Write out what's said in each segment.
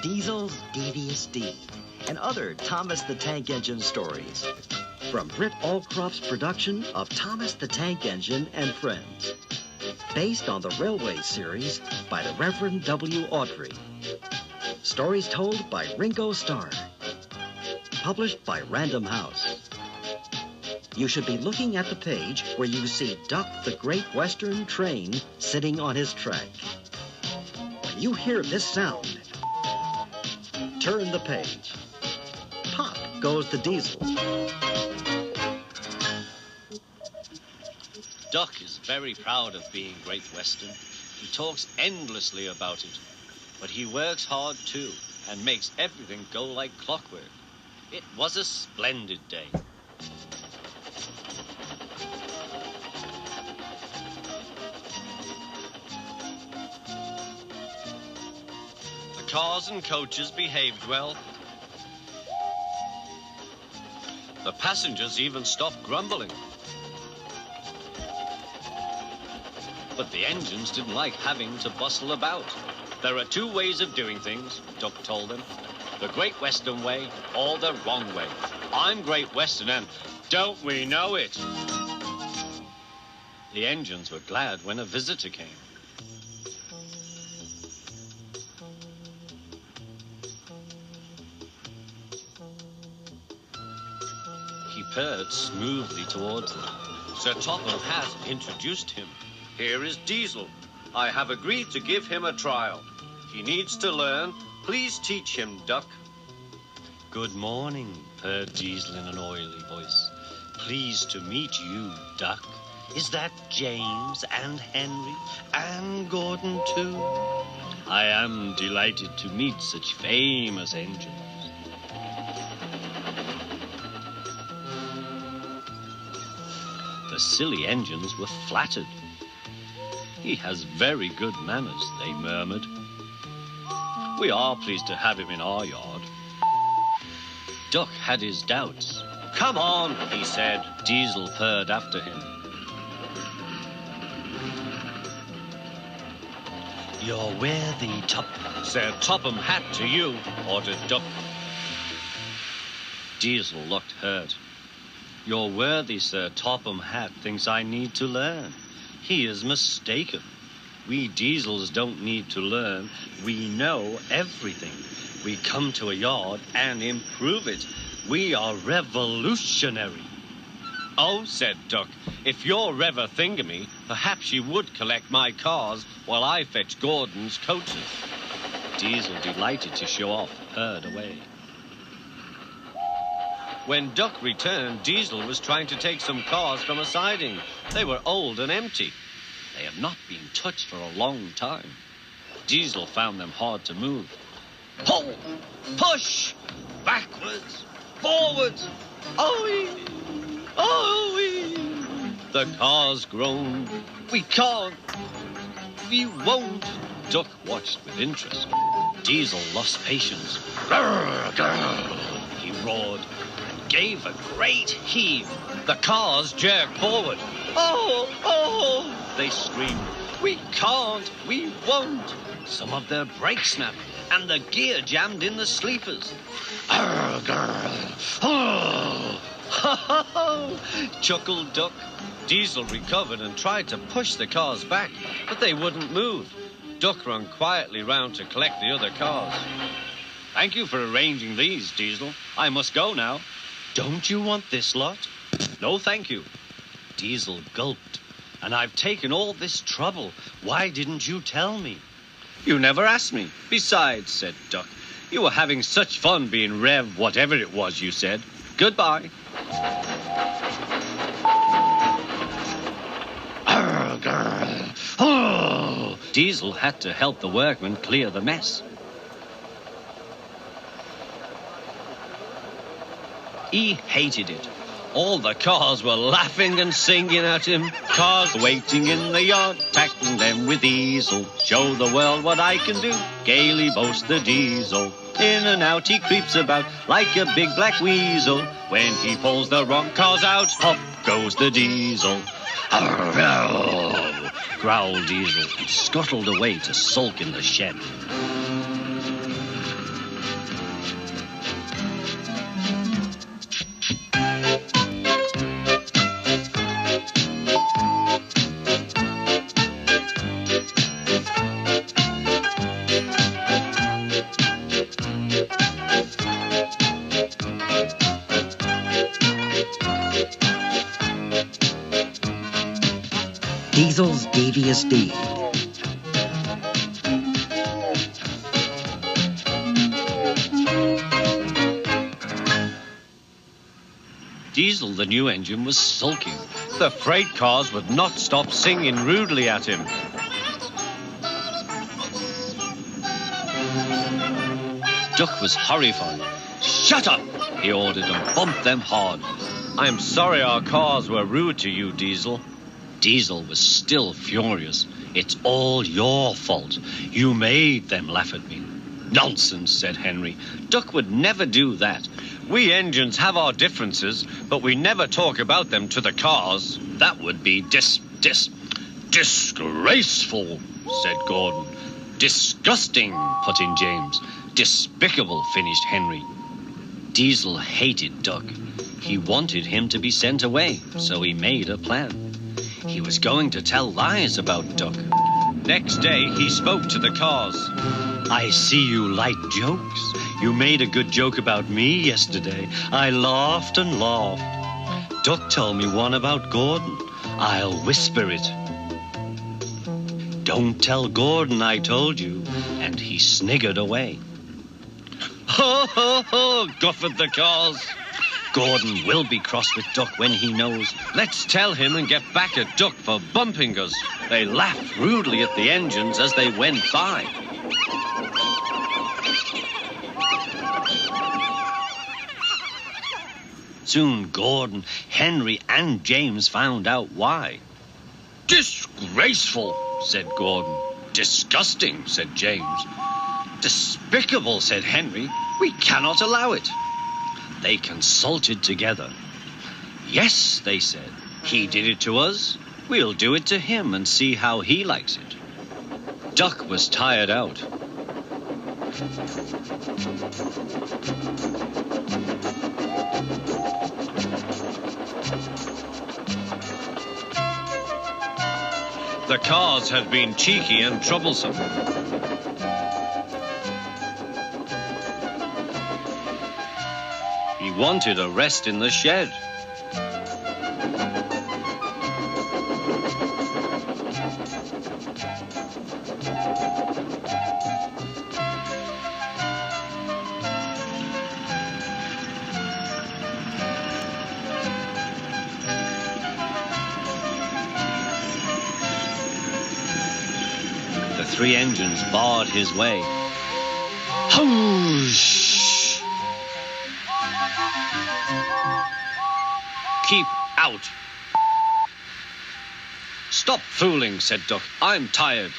Diesel's Devious D, and other Thomas the Tank Engine stories. From Britt Allcroft's production of Thomas the Tank Engine and Friends. Based on the Railway series by the Reverend W. Awdry. Stories told by Ringo Starr. Published by Random House. You should be looking at the page where you see Duck the Great Western Train sitting on his track. When you hear this sound, turn the page. Pop goes the Diesel. Duck is very proud of being Great Western. He talks endlessly about it. But he works hard too and makes everything go like clockwork. It was a splendid day. The cars and coaches behaved well. The passengers even stopped grumbling. But the engines didn't like having to bustle about. There are two ways of doing things, Duck told them. The Great Western way or the wrong way. I'm Great Western and don't we know it? The engines were glad when a visitor came. He purred smoothly towards them. Sir Topham Hatt introduced him. Here is Diesel. I have agreed to give him a trial. He needs to learn. Please teach him, Duck. Good morning, purred Diesel in an oily voice. Pleased to meet you, Duck. Is that James and Henry and Gordon, too? I am delighted to meet such famous engines. The silly engines were flattered. He has very good manners, they murmured. We are pleased to have him in our yard. Duck had his doubts. Come on, he said. Diesel purred after him. You're worthy, Sir Topham Hatt to you, ordered Duck. Diesel looked hurt. Your worthy Sir Topham Hatt thinks I need to learn. He is mistaken. We Diesels don't need to learn. We know everything. We come to a yard and improve it. We are revolutionary. Oh, said Duck, if you're Rever Thingamy, perhaps you would collect my cars while I fetch Gordon's coaches. Diesel, delighted to show off, purred away. When Duck returned, Diesel was trying to take some cars from a siding. They were old and empty. They had not been touched for a long time. Diesel found them hard to move. Pull! Push! Backwards! Forwards! Oh-wee! Oh-wee! The cars groaned. We can't! We won't! Duck watched with interest. Diesel lost patience. Grrr, grrr, he roared. Gave a great heave. The cars jerked forward. Oh, oh, they screamed. We can't, we won't. Some of their brakes snapped, and the gear jammed in the sleepers. Arr, grrr. Oh, ho, ho, ho, chuckled Duck. Diesel recovered and tried to push the cars back, but they wouldn't move. Duck ran quietly round to collect the other cars. Thank you for arranging these, Diesel. I must go now. Don't you want this lot? No, thank you. Diesel gulped. And I've taken all this trouble. Why didn't you tell me? You never asked me. Besides, said Duck, you were having such fun being Rev whatever it was you said. Goodbye. Arr, grrr. Oh. Diesel had to help the workmen clear the mess. He hated it. All the cars were laughing and singing at him. Cars waiting in the yard, tackling them with easel. Show the world what I can do, gaily boasts the Diesel. In and out he creeps about like a big black weasel. When he pulls the wrong cars out, up goes the Diesel. Arr, growled Diesel and scuttled away to sulk in the shed. devious deed. Diesel, the new engine, was sulking. The freight cars would not stop singing rudely at him. Duck was horrified. "Shut up," he ordered, and bumped them hard. "I'm sorry our cars were rude to you, Diesel." Diesel was still furious. "It's all your fault. You made them laugh at me." "Nonsense," said Henry. "Duck would never do that. We engines have our differences, but we never talk about them to the cars. That would be disgraceful," said Gordon. "Disgusting," put in James. "Despicable," finished Henry. Diesel hated Duck. He wanted him to be sent away, so he made a plan. He was going to tell lies about Duck. Next day, he spoke to the cars. "I see you like jokes. You made a good joke about me yesterday. I laughed and laughed. Duck told me one about Gordon. I'll whisper it. Don't tell Gordon I told you." And he sniggered away. "Ho, ho, ho," guffared the cars. "Gordon will be cross with Duck when he knows. Let's tell him and get back at Duck for bumping us." They laughed rudely at the engines as they went by. Soon Gordon, Henry, and James found out why. "Disgraceful," said Gordon. "Disgusting," said James. "Despicable," said Henry. "We cannot allow it." They consulted together. "Yes," they said, "he did it to us. We'll do it to him and see how he likes it." Duck was tired out. The cars had been cheeky and troublesome. He wanted a rest in the shed. The three engines barred his way. Whoosh! "Keep out." "Stop fooling," said Duck. "I'm tired."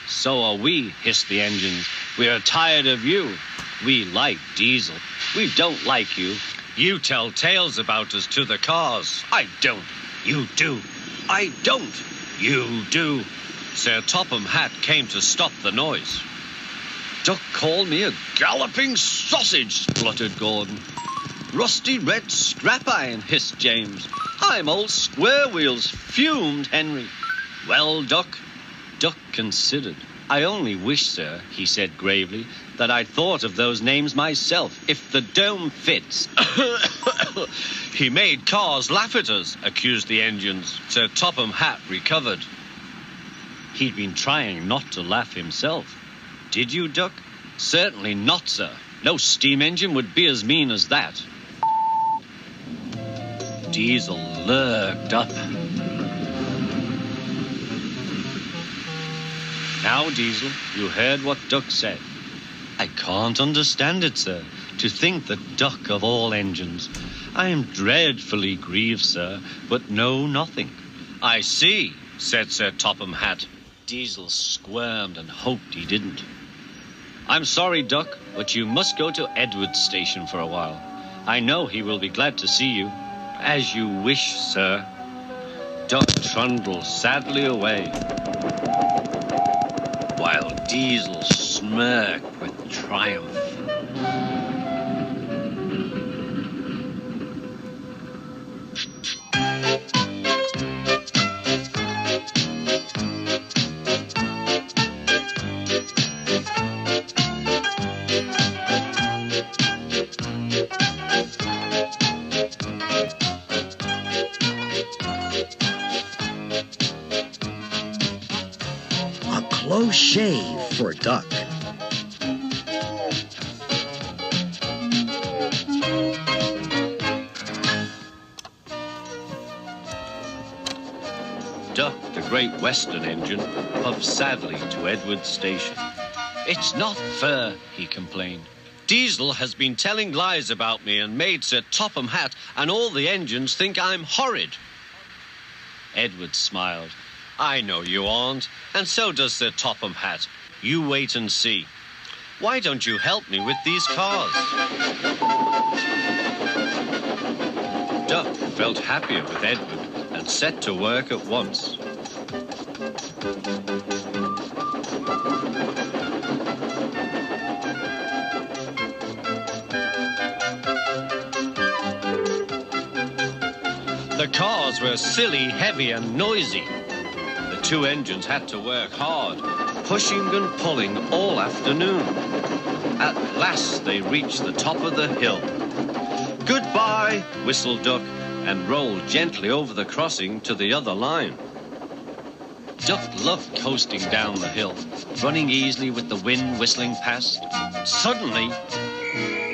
"So are we," hissed the engines. "We're tired of you. We like Diesel. We don't like you. You tell tales about us to the cars." "I don't." "You do." "I don't." "You do." Sir Topham Hatt came to stop the noise. "Duck called me a galloping sausage," spluttered Gordon. "Rusty red scrap iron," hissed James. "I'm old Square Wheels," fumed Henry. "Well, Duck?" Duck considered. "I only wish, sir," he said gravely, "that I'd thought of those names myself. If the dome fits..." "He made cars laugh at us," accused the engines. Sir Topham Hatt recovered. He'd been trying not to laugh himself. "Did you, Duck?" "Certainly not, sir. No steam engine would be as mean as that." Diesel lurked up. "Now, Diesel, you heard what Duck said." "I can't understand it, sir. To think that Duck of all engines. I am dreadfully grieved, sir, but know nothing." "I see," said Sir Topham Hatt. Diesel squirmed and hoped he didn't. "I'm sorry, Duck, but you must go to Edward's station for a while. I know he will be glad to see you." "As you wish, sir." Duck trundled sadly away, while Diesel smirked with triumph. shave for Duck. Duck, the Great Western Engine, puffed sadly to Edward's station. "It's not fair," he complained. "Diesel has been telling lies about me and made Sir Topham Hatt and all the engines think I'm horrid." Edward smiled. "I know you aren't, and so does Sir Topham Hatt. You wait and see. Why don't you help me with these cars?" Duck felt happier with Edward and set to work at once. The cars were silly, heavy, and noisy. The two engines had to work hard, pushing and pulling all afternoon. At last they reached the top of the hill. "Goodbye," whistled Duck, and rolled gently over the crossing to the other line. Duck loved coasting down the hill, running easily with the wind whistling past. Suddenly,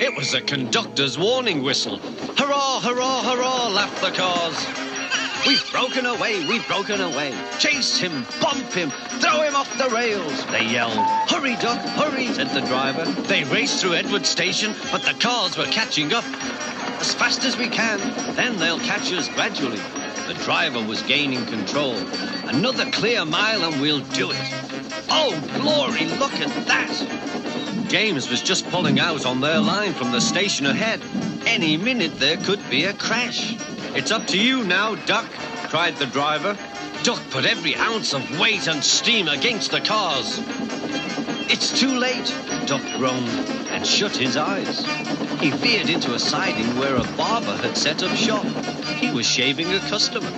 it was the conductor's warning whistle. "Hurrah, hurrah, hurrah," laughed the cars. "We've broken away, we've broken away. Chase him, bump him, throw him off the rails," they yelled. "Hurry, Duck, hurry," said the driver. They raced through Edward Station, but the cars were catching up. "As fast as we can, then they'll catch us gradually." The driver was gaining control. "Another clear mile and we'll do it." "Oh, glory, look at that!" James was just pulling out on their line from the station ahead. Any minute there could be a crash. "It's up to you now, Duck," cried the driver. Duck put every ounce of weight and steam against the cars. "It's too late," Duck groaned and shut his eyes. He veered into a siding where a barber had set up shop. He was shaving a customer.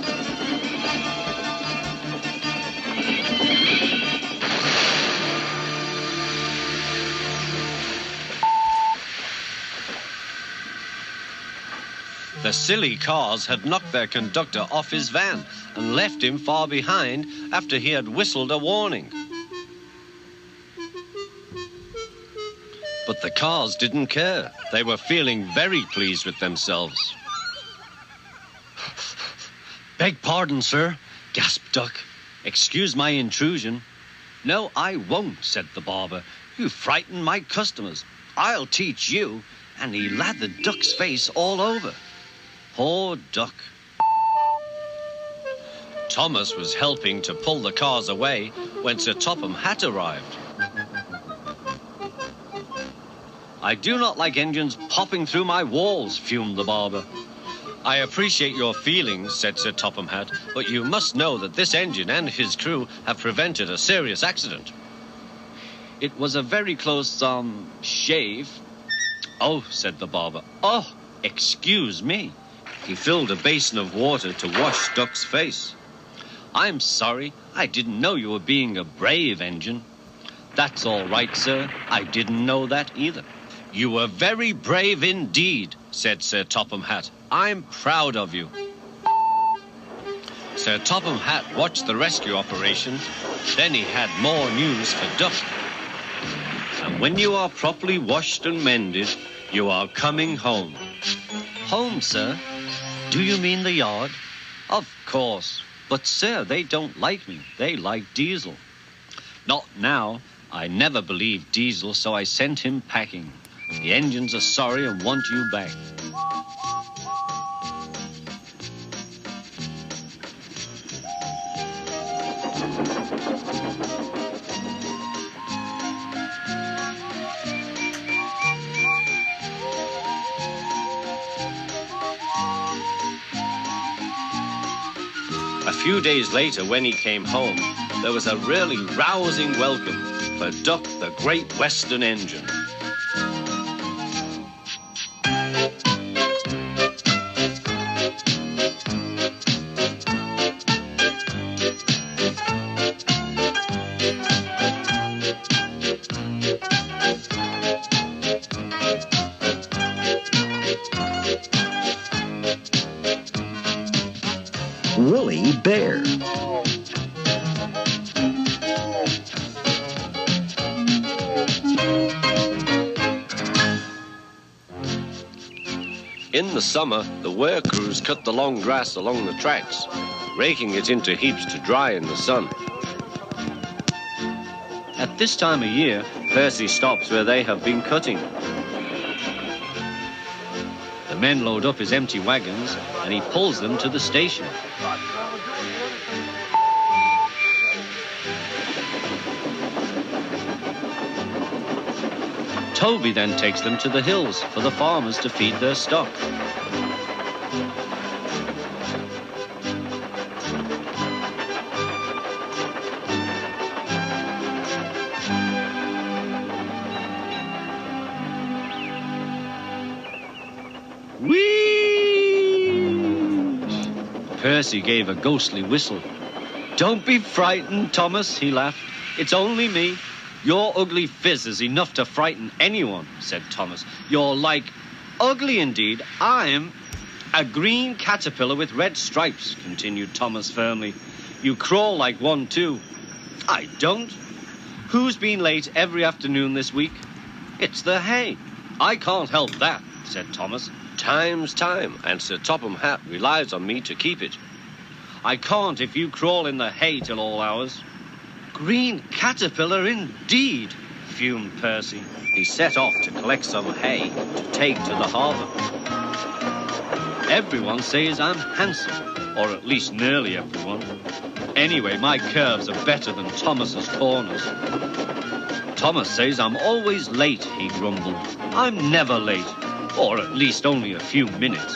The silly cars had knocked their conductor off his van and left him far behind after he had whistled a warning. But the cars didn't care. They were feeling very pleased with themselves. "Beg pardon, sir," gasped Duck. "Excuse my intrusion." "No, I won't," said the barber. "You frightened my customers. I'll teach you." And he lathered Duck's face all over. Poor Duck. Thomas was helping to pull the cars away when Sir Topham Hatt arrived. "I do not like engines popping through my walls," fumed the barber. "I appreciate your feelings," said Sir Topham Hatt, "but you must know that this engine and his crew have prevented a serious accident." "It was a very close, shave." "Oh," said the barber. "Oh, excuse me." He filled a basin of water to wash Duck's face. "I'm sorry. I didn't know you were being a brave engine." "That's all right, sir. I didn't know that either." "You were very brave indeed," said Sir Topham Hatt. "I'm proud of you." Sir Topham Hatt watched the rescue operation. Then he had more news for Duck. "And when you are properly washed and mended, you are coming home." "Home, sir? Do you mean the yard?" "Of course. But, sir, they don't like me. They like Diesel." "Not now. I never believed Diesel, so I sent him packing. The engines are sorry and want you back." A few days later, when he came home, there was a really rousing welcome for Duck, the Great Western Engine. Woolly Bear. In the summer, the work crews cut the long grass along the tracks, raking it into heaps to dry in the sun. At this time of year, Percy stops where they have been cutting. The men load up his empty wagons and he pulls them to the station. Toby then takes them to the hills for the farmers to feed their stock. Percy gave a ghostly whistle. "Don't be frightened, Thomas," he laughed. "It's only me." "Your ugly phiz is enough to frighten anyone," said Thomas. "You're like..." "Ugly indeed. I'm a green caterpillar with red stripes," continued Thomas firmly. "You crawl like one too." "I don't." "Who's been late every afternoon this week?" "It's the hay." "I can't help that," said Thomas. "Time's time, and Sir Topham Hatt relies on me to keep it." "I can't if you crawl in the hay till all hours." "Green caterpillar indeed," fumed Percy. He set off to collect some hay to take to the harbour. "Everyone says I'm handsome, or at least nearly everyone. Anyway, my curves are better than Thomas's corners." "Thomas says I'm always late," he grumbled. "I'm never late, or at least only a few minutes."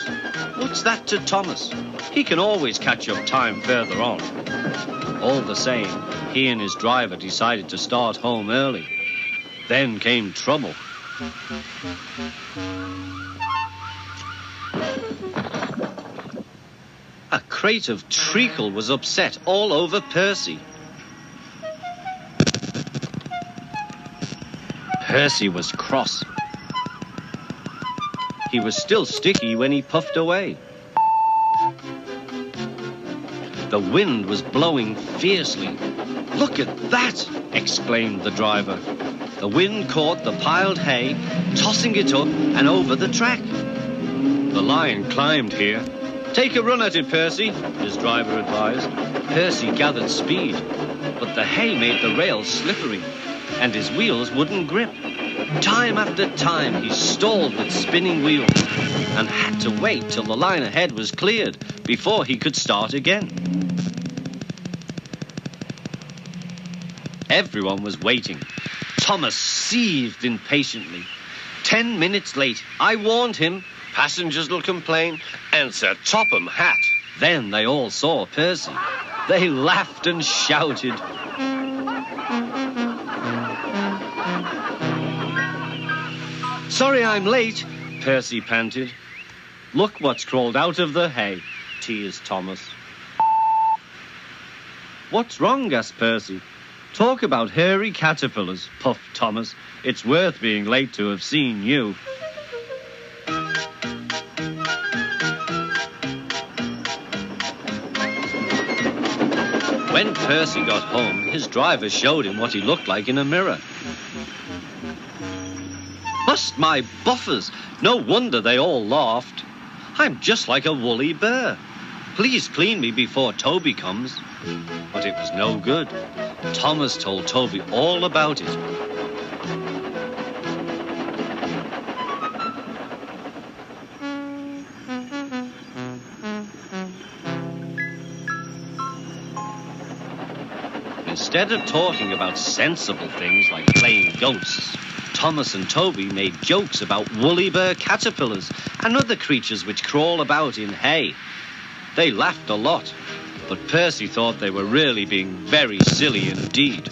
"What's that to Thomas? He can always catch up time further on." All the same, he and his driver decided to start home early. Then came trouble. A crate of treacle was upset all over Percy. Percy was cross. He was still sticky when he puffed away. The wind was blowing fiercely. "Look at that!" exclaimed the driver. The wind caught the piled hay, tossing it up and over the track. "The line climbed here." "Take a run at it, Percy," his driver advised. Percy gathered speed, but the hay made the rails slippery, and his wheels wouldn't grip. Time after time, he stalled with spinning wheels and had to wait till the line ahead was cleared before he could start again. Everyone was waiting. Thomas seethed impatiently. 10 minutes late. I warned him. Passengers will complain, and Sir Topham Hatt. Then they all saw Percy. They laughed and shouted. "Sorry I'm late," Percy panted. "Look what's crawled out of the hay," teased Thomas. "What's wrong?" asked Percy. "Talk about hairy caterpillars," puffed Thomas. "It's worth being late to have seen you." When Percy got home, his driver showed him what he looked like in a mirror. "Bust my buffers! No wonder they all laughed. I'm just like a woolly bear. Please clean me before Toby comes." But it was no good. Thomas told Toby all about it. Instead of talking about sensible things like playing ghosts, Thomas and Toby made jokes about woolly bear caterpillars and other creatures which crawl about in hay. They laughed a lot, but Percy thought they were really being very silly indeed.